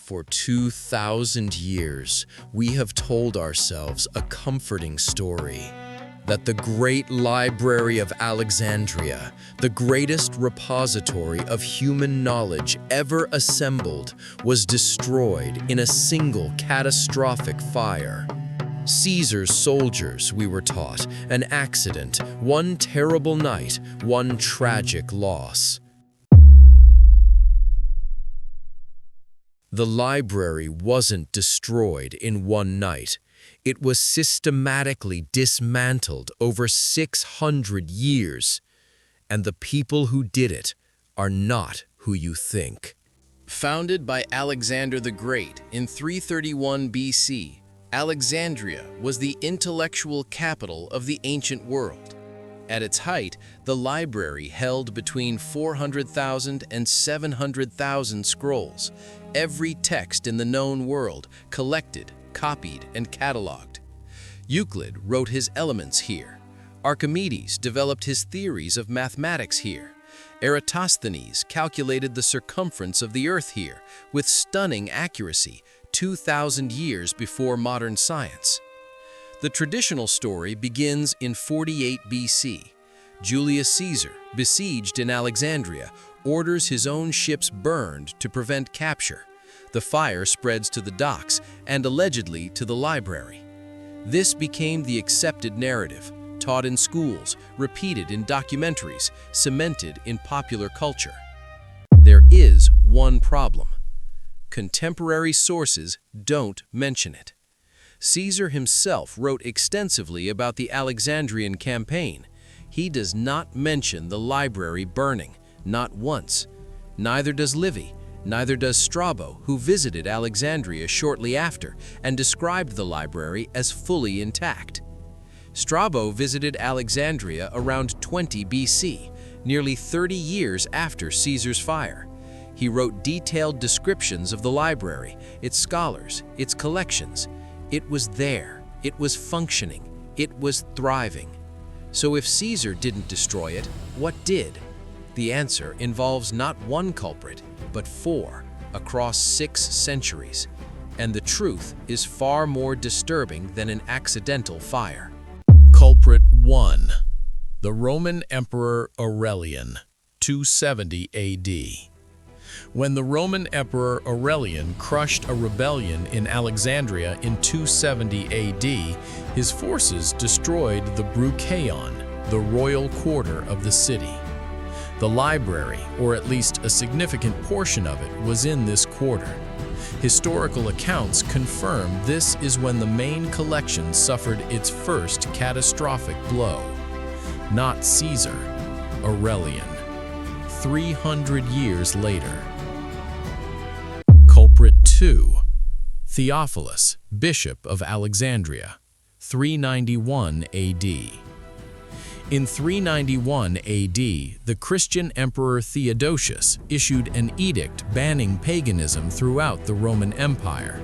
For 2,000 years, we have told ourselves a comforting story that the great Library of Alexandria, the greatest repository of human knowledge ever assembled, was destroyed in a single catastrophic fire. Caesar's soldiers, we were taught, an accident, one terrible night, one tragic loss. The library wasn't destroyed in one night. It was systematically dismantled over 600 years. And the people who did it are not who you think. Founded by Alexander the Great in 331 BC, Alexandria was the intellectual capital of the ancient world. At its height, the library held between 400,000 and 700,000 scrolls, every text in the known world collected, copied, and catalogued. Euclid wrote his Elements here. Archimedes developed his theories of mathematics here. Eratosthenes calculated the circumference of the Earth here with stunning accuracy 2,000 years before modern science. The traditional story begins in 48 BC. Julius Caesar, besieged in Alexandria, orders his own ships burned to prevent capture. The fire spreads to the docks and allegedly to the library. This became the accepted narrative, taught in schools, repeated in documentaries, cemented in popular culture. There is one problem. Contemporary sources don't mention it. Caesar himself wrote extensively about the Alexandrian campaign. He does not mention the library burning, not once. Neither does Livy, neither does Strabo, who visited Alexandria shortly after and described the library as fully intact. Strabo visited Alexandria around 20 BC, nearly 30 years after Caesar's fire. He wrote detailed descriptions of the library, its scholars, its collections. It was there, it was functioning, it was thriving. So if Caesar didn't destroy it, what did? The answer involves not one culprit, but 4, across 6 centuries. And the truth is far more disturbing than an accidental fire. Culprit I, the Roman Emperor Aurelian, 270 AD. When the Roman Emperor Aurelian crushed a rebellion in Alexandria in 270 AD, his forces destroyed the Brucheion, the royal quarter of the city. The library, or at least a significant portion of it, was in this quarter. Historical accounts confirm this is when the main collection suffered its first catastrophic blow. Not Caesar, Aurelian. 300 years later. Culprit II, Theophilus, Bishop of Alexandria, 391 AD. In 391 AD, the Christian Emperor Theodosius issued an edict banning paganism throughout the Roman Empire.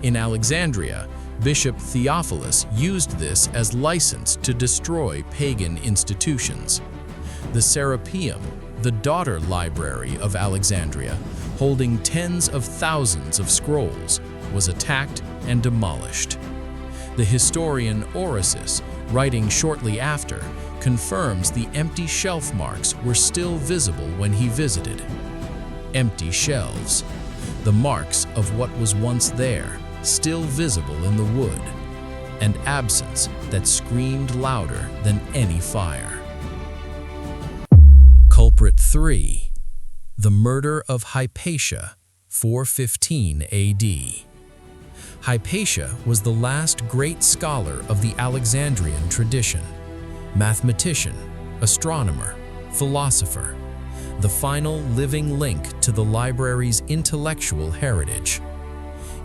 In Alexandria, Bishop Theophilus used this as license to destroy pagan institutions. The Serapeum, the daughter library of Alexandria, holding tens of thousands of scrolls, was attacked and demolished. The historian Orosius, writing shortly after, confirms the empty shelf marks were still visible when he visited. Empty shelves, the marks of what was once there, still visible in the wood, and absence that screamed louder than any fire. Culprit III, the murder of Hypatia, 415 AD. Hypatia was the last great scholar of the Alexandrian tradition, mathematician, astronomer, philosopher, the final living link to the library's intellectual heritage.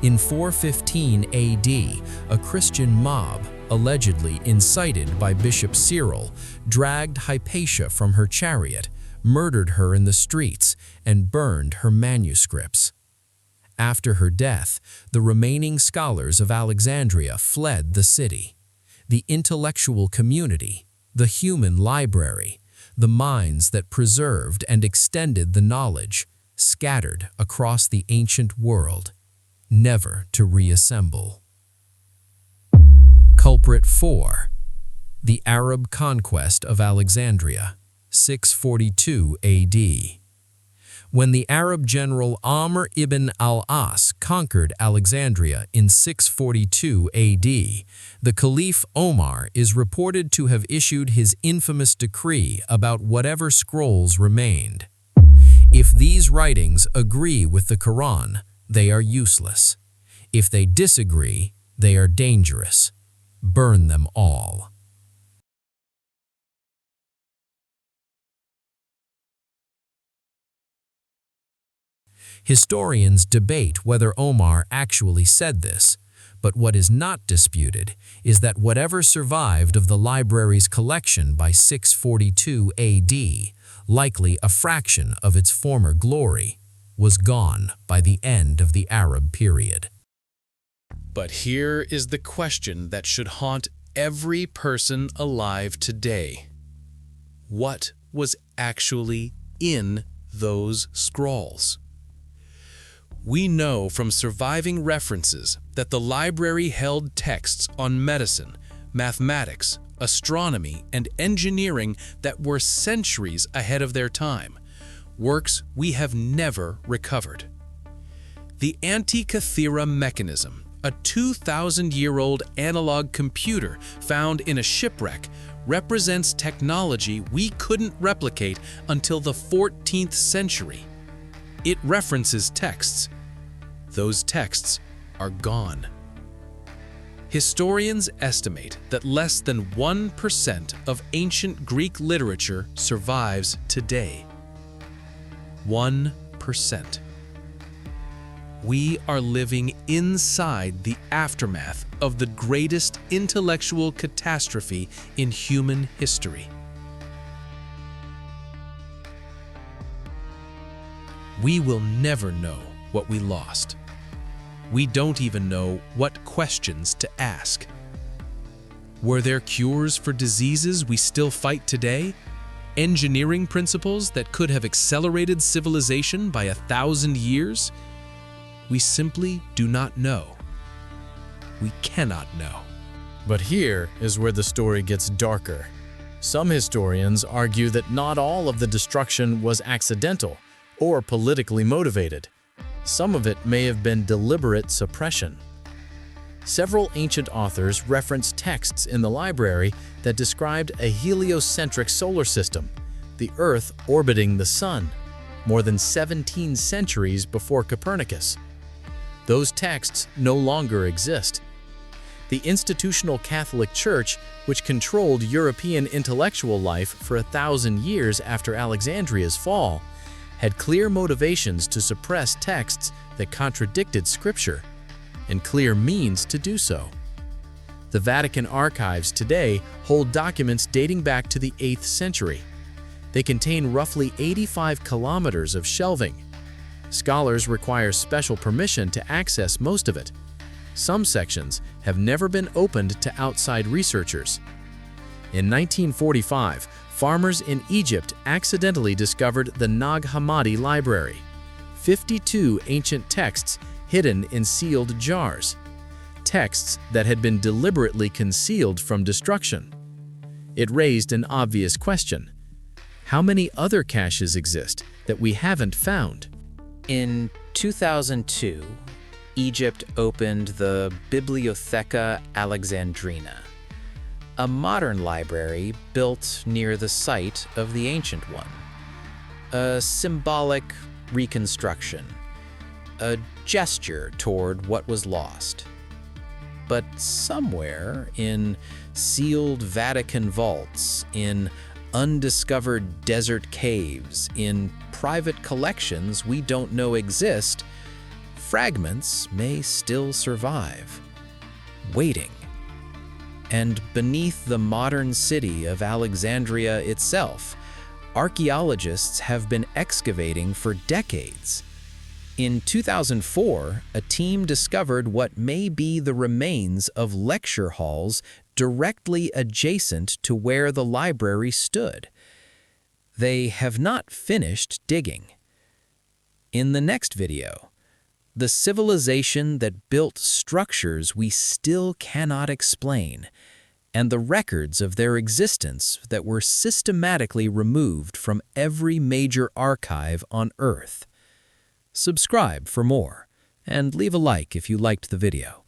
In 415 AD, a Christian mob, allegedly incited by Bishop Cyril, dragged Hypatia from her chariot, murdered her in the streets, and burned her manuscripts. After her death, the remaining scholars of Alexandria fled the city. The intellectual community, the human library, the minds that preserved and extended the knowledge, scattered across the ancient world never to reassemble. Culprit IV, the Arab conquest of Alexandria, 642 AD. When the Arab general Amr ibn al-As conquered Alexandria in 642 AD, the Caliph Omar is reported to have issued his infamous decree about whatever scrolls remained. If these writings agree with the Quran, they are useless. If they disagree, they are dangerous. Burn them all. Historians debate whether Omar actually said this, but what is not disputed is that whatever survived of the library's collection by 642 AD, likely a fraction of its former glory, was gone by the end of the Arab period. But here is the question that should haunt every person alive today. What was actually in those scrolls? We know from surviving references that the library held texts on medicine, mathematics, astronomy, and engineering that were centuries ahead of their time, works we have never recovered. The Antikythera mechanism, a 2,000-year-old analog computer found in a shipwreck, represents technology we couldn't replicate until the 14th century. It references texts. Those texts are gone. Historians estimate that less than 1% of ancient Greek literature survives today. 1%. We are living inside the aftermath of the greatest intellectual catastrophe in human history. We will never know what we lost. We don't even know what questions to ask. Were there cures for diseases we still fight today? Engineering principles that could have accelerated civilization by 1,000 years? We simply do not know. We cannot know. But here is where the story gets darker. Some historians argue that not all of the destruction was accidental or politically motivated. Some of it may have been deliberate suppression. Several ancient authors reference texts in the library that described a heliocentric solar system, the Earth orbiting the Sun, more than 17 centuries before Copernicus. Those texts no longer exist. The institutional Catholic Church, which controlled European intellectual life for 1,000 years after Alexandria's fall, had clear motivations to suppress texts that contradicted Scripture, and clear means to do so. The Vatican Archives today hold documents dating back to the 8th century. They contain roughly 85 kilometers of shelving. Scholars require special permission to access most of it. Some sections have never been opened to outside researchers. In 1945, farmers in Egypt accidentally discovered the Nag Hammadi Library, 52 ancient texts hidden in sealed jars, texts that had been deliberately concealed from destruction. It raised an obvious question. How many other caches exist that we haven't found? In 2002, Egypt opened the Bibliotheca Alexandrina, a modern library built near the site of the ancient one. A symbolic reconstruction, a gesture toward what was lost. But somewhere in sealed Vatican vaults, in undiscovered desert caves, in private collections we don't know exist, fragments may still survive, waiting. And beneath the modern city of Alexandria itself, archaeologists have been excavating for decades. In 2004, a team discovered what may be the remains of lecture halls directly adjacent to where the library stood. They have not finished digging. In the next video, the civilization that built structures we still cannot explain, and the records of their existence that were systematically removed from every major archive on Earth. Subscribe for more, and leave a like if you liked the video.